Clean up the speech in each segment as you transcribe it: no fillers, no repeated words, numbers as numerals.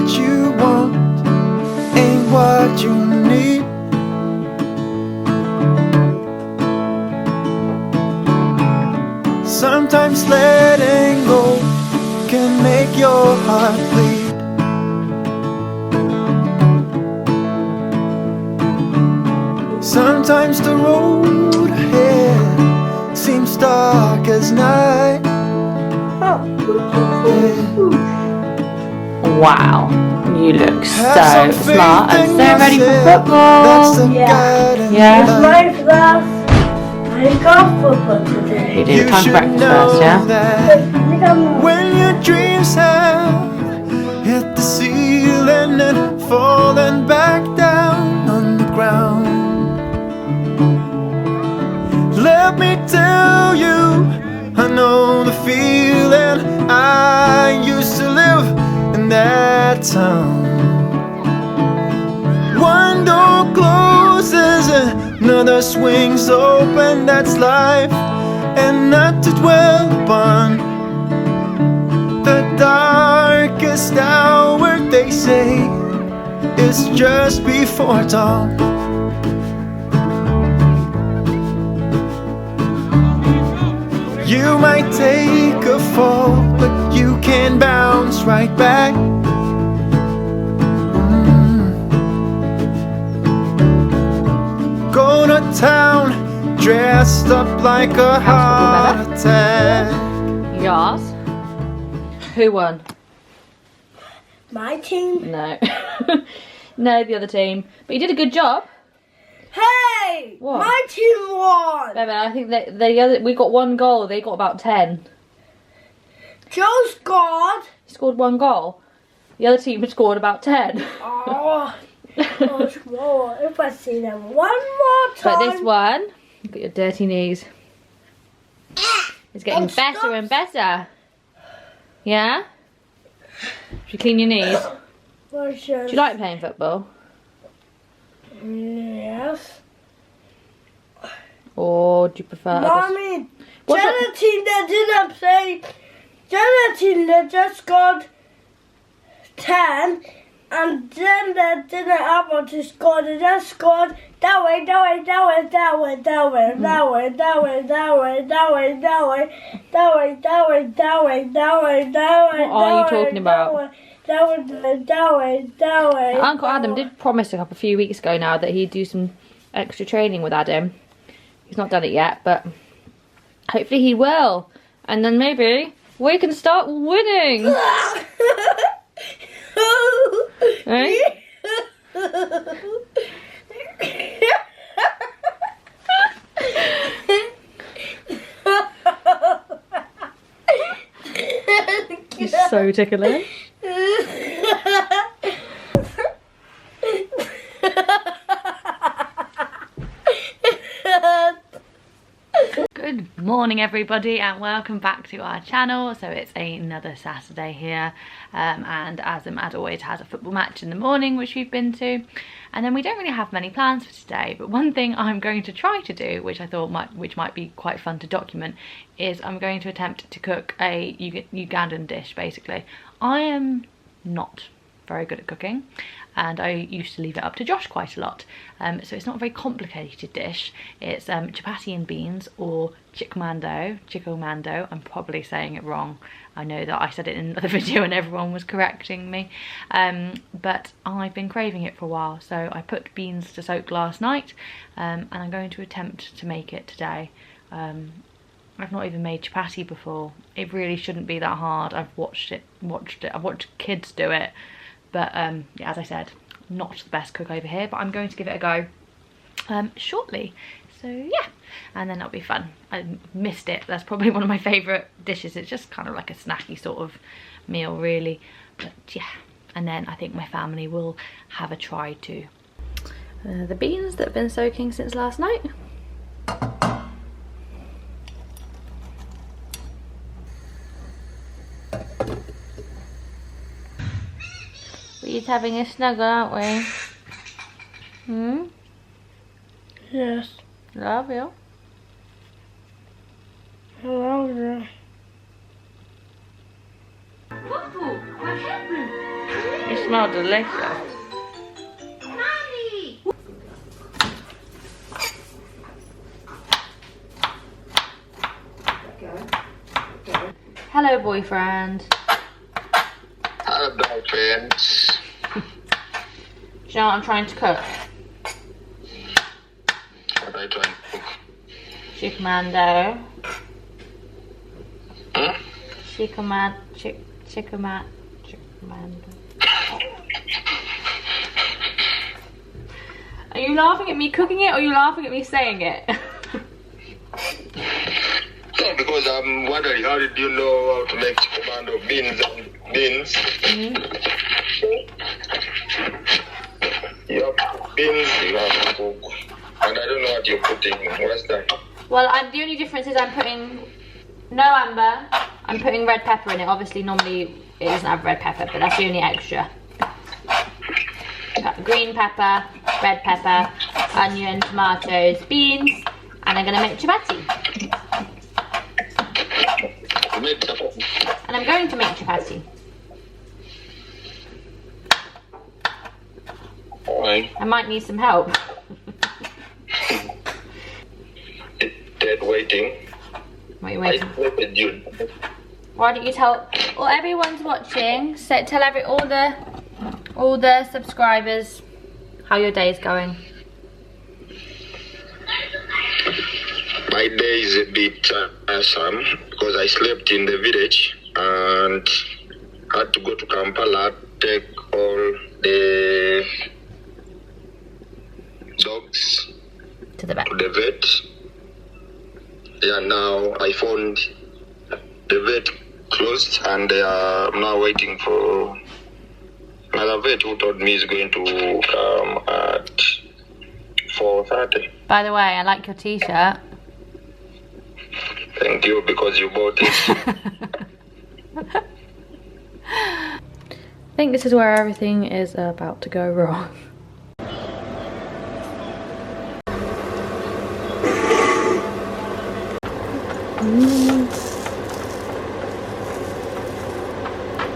what you want ain't what you need. Sometimes letting go can make your heart bleed. Sometimes the road ahead seems dark as night. Wow, you look so smart and so ready for football. Yeah. It's my first. I got football today. You do time for breakfast first, yeah? When your dreams have hit the ceiling and fallen back down on the ground, let me tell you, I know the feeling. I used to live in that town. One door closes, another swings open. That's life, and not to dwell upon the darkest hour, they say, is just before dawn. You might take a fall, but you can bounce right back. Go to town, dressed up like a heart attack. Yours? Who won? My team. No. No, the other team. But you did a good job. Hey! What? My team won! Baby, I think that we got 1 goal, they got about 10. Joe scored. He scored 1 goal. The other team had scored about 10. Oh, whoa. If I see them one more time. But this one, look at your dirty knees. It's getting better and better. Yeah? Should you clean your knees? Do you like playing football? Yes. Or do you prefer Mommy, the team that didn't play, the team that just scored 10, and then they didn't able to score, they just scored that way. What are you talking about? Uncle Adam did promise a few weeks ago now that he'd do some extra training with Adam. He's not done it yet, but hopefully he will. And then maybe we can start winning. Right? He's so ticklish. Good morning everybody and welcome back to our channel. So it's another Saturday here and Adam as always has a football match in the morning which we've been to, and then we don't really have many plans for today, but one thing I'm going to try to do, which I thought might be quite fun to document, is I'm going to attempt to cook a Ugandan dish. Basically, I am not very good at cooking and I used to leave it up to Josh quite a lot, so it's not a very complicated dish. It's chapati and beans, or chikomando. I'm probably saying it wrong. I know that I said it in another video and everyone was correcting me, but I've been craving it for a while, so I put beans to soak last night, and I'm going to attempt to make it today. I've not even made chapati before. It really shouldn't be that hard. I've watched kids do it, but yeah, as I said, not the best cook over here, but I'm going to give it a go shortly. So yeah, and then that'll be fun. I missed it. That's probably one of my favourite dishes. It's just kind of like a snacky sort of meal really, but yeah. And then I think my family will have a try too. The beans that have been soaking since last night. We're just having a snuggle, aren't we? Hmm? Yes. Love you. I love you. What happened? You smell delicious. Hello, boyfriend. Hello, boyfriend. Do you know what I'm trying to cook? What are you trying to cook? Chickamando. Hmm? Chickamando. Are you laughing at me cooking it or are you laughing at me saying it? No, because I'm wondering, how did you know how to make commando beans and beans? Mm-hmm. You have beans, you have to cook. And I don't know what you're putting. What's that? Well, the only difference is I'm putting no amber. I'm putting red pepper in it. Obviously, normally it doesn't have red pepper, but that's the only extra. Green pepper, red pepper, onion, tomatoes, beans, and I'm gonna make chapati. And I'm going to make chapati. Why? I might need some help. Dead waiting. What are you waiting? I waited you. Why don't you tell? Well, everyone's watching. So tell all the subscribers how your day's going. My day is a bit tiresome because I slept in the village and had to go to Kampala, take all the dogs To the back. to the vet. Yeah, now I found the vet closed and they are now waiting for another vet who told me he's going to come at 4:30. By the way, I like your t-shirt. Thank you, because you bought it. I think this is where everything is about to go wrong.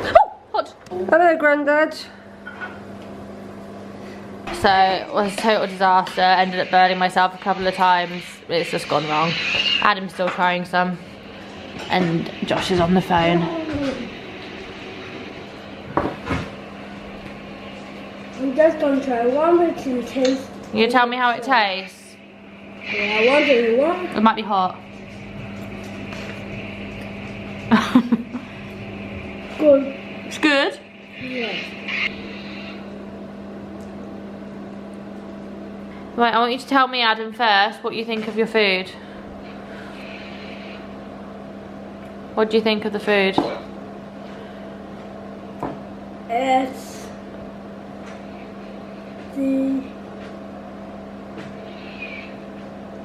Oh, hot. Hello, Grandad. So it was a total disaster. Ended up burning myself a couple of times. It's just gone wrong. Adam's still trying some. And Josh is on the phone. I'm just gonna try one bit and taste. You tell me how it tastes. Yeah, I wonder what. It might be hot. Good. It's good. Yeah. Right, I want you to tell me, Adam, first what you think of your food. What do you think of the food? It's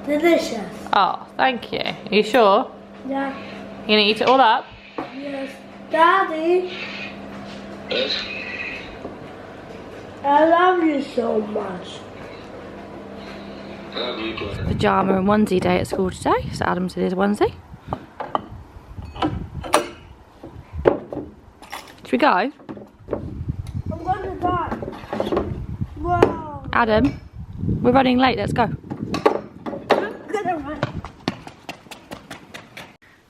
delicious. Oh, thank you. Are you sure? Yeah. You gonna eat it all up? Yes. Daddy, Yes? I love you so much. Pyjama and onesie day at school today. So Adam's in his onesie. Should we go? I'm gonna die. Wow. Adam, we're running late, let's go. I'm gonna run.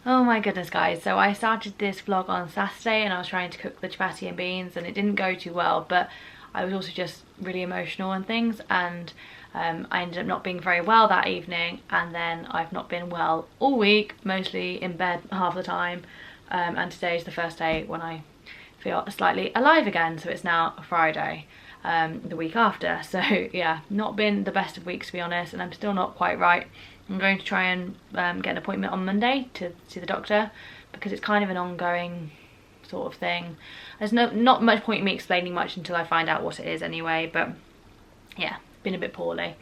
Oh my goodness, guys. So I started this vlog on Saturday and I was trying to cook the chapati and beans and it didn't go too well, but I was also just really emotional and things, and I ended up not being very well that evening, and then I've not been well all week, mostly in bed half the time, and today is the first day when I feel slightly alive again. So it's now Friday, the week after. So yeah, not been the best of weeks, to be honest, and I'm still not quite right. I'm going to try and get an appointment on Monday to see the doctor, because it's kind of an ongoing sort of thing. There's not much point in me explaining much until I find out what it is anyway, but yeah, been a bit poorly.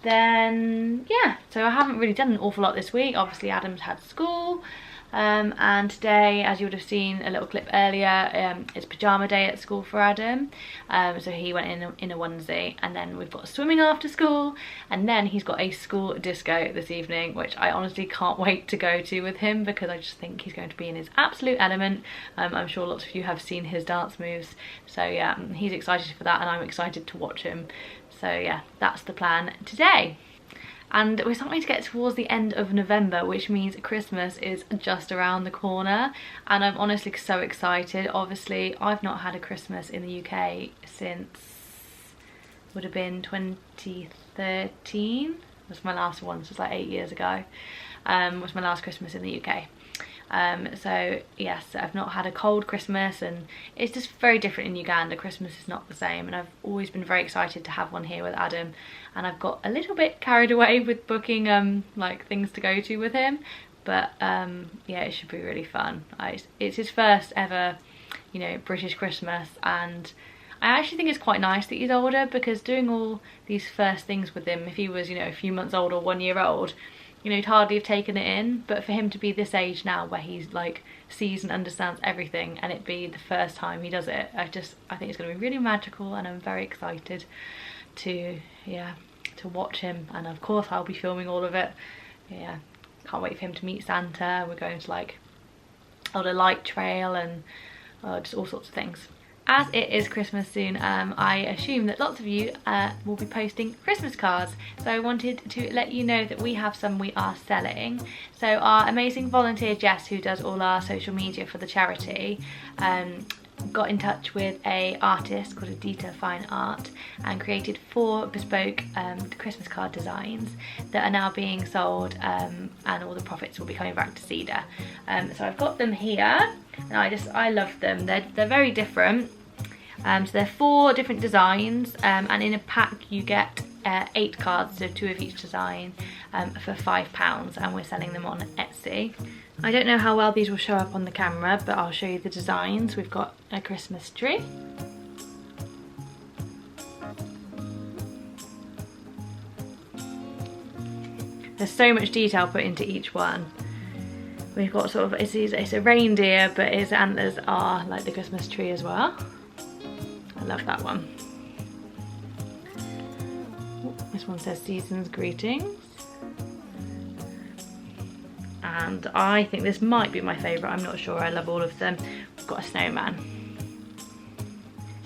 Then yeah, so I haven't really done an awful lot this week. Obviously Adam's had school, And today, as you would have seen a little clip earlier, it's pyjama day at school for Adam. So he went in a onesie, and then we've got swimming after school, and then he's got a school disco this evening, which I honestly can't wait to go to with him, because I just think he's going to be in his absolute element. I'm sure lots of you have seen his dance moves, so yeah, he's excited for that and I'm excited to watch him. So yeah, that's the plan today. And we're starting to get towards the end of November, which means Christmas is just around the corner, and I'm honestly so excited. Obviously, I've not had a Christmas in the UK since, would have been 2013 was my last one, so it's like 8 years ago, was my last Christmas in the UK. So yes, I've not had a cold Christmas, and it's just very different in Uganda. Christmas is not the same, and I've always been very excited to have one here with Adam, and I've got a little bit carried away with booking like things to go to with him, but yeah, it should be really fun. It's his first ever, you know, British Christmas, and I actually think it's quite nice that he's older, because doing all these first things with him, if he was, you know, a few months old or 1 year old, you know, he'd hardly have taken it in. But for him to be this age now, where he's like sees and understands everything, and it be the first time he does it, I think it's going to be really magical, and I'm very excited to watch him. And of course I'll be filming all of it. Yeah, can't wait for him to meet Santa. We're going to like on a light trail and just all sorts of things. As it is Christmas soon, I assume that lots of you will be posting Christmas cards. So I wanted to let you know that we have some we are selling. So our amazing volunteer Jess, who does all our social media for the charity, got in touch with a artist called Adita Fine Art and created 4 bespoke Christmas card designs that are now being sold, and all the profits will be coming back to CEDA. So I've got them here, and I love them. They're very different. So they're 4 different designs, and in a pack you get 8 cards, so 2 of each design, for £5, and we're selling them on Etsy. I don't know how well these will show up on the camera, but I'll show you the designs. We've got a Christmas tree, there's so much detail put into each one. We've got sort of, it's a reindeer, but its antlers are like the Christmas tree as well. I love that one. This one says Season's Greetings. And I think this might be my favourite, I'm not sure, I love all of them. We've got a snowman.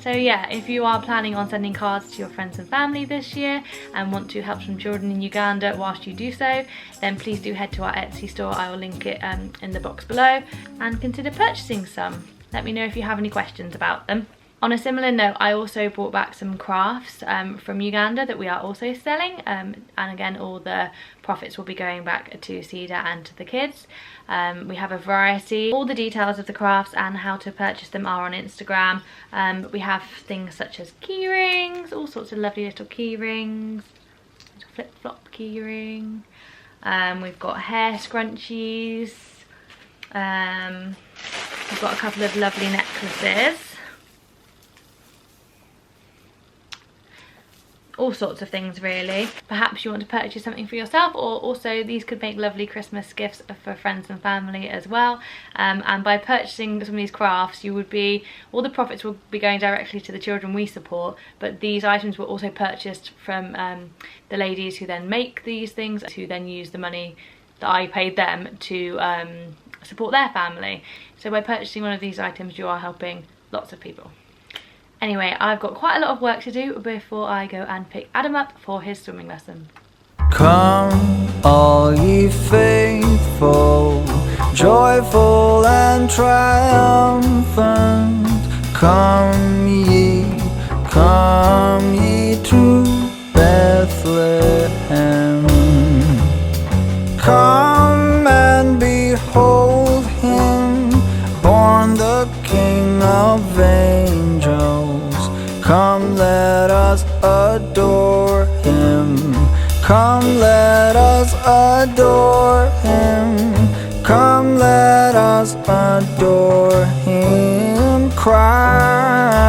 So yeah, if you are planning on sending cards to your friends and family this year and want to help some children in Uganda whilst you do so, then please do head to our Etsy store. I will link it in the box below, and consider purchasing some. Let me know if you have any questions about them. On a similar note, I also brought back some crafts from Uganda that we are also selling, and again all the profits will be going back to CEDA and to the kids. We have a variety. All the details of the crafts and how to purchase them are on Instagram. We have things such as key rings, all sorts of lovely little key rings, little flip-flop key ring. We've got hair scrunchies. We've got a couple of lovely necklaces. All sorts of things really. Perhaps you want to purchase something for yourself, or also these could make lovely Christmas gifts for friends and family as well. And by purchasing some of these crafts, all the profits will be going directly to the children we support, but these items were also purchased from the ladies who then make these things, who then use the money that I paid them to support their family. So by purchasing one of these items, you are helping lots of people. Anyway, I've got quite a lot of work to do before I go and pick Adam up for his swimming lesson. Come, all ye faithful, joyful and triumphant. Come ye to Bethlehem. Come and behold him, born the King of angels. Come, let us adore him. Come, let us adore him. Come, let us adore him. Christ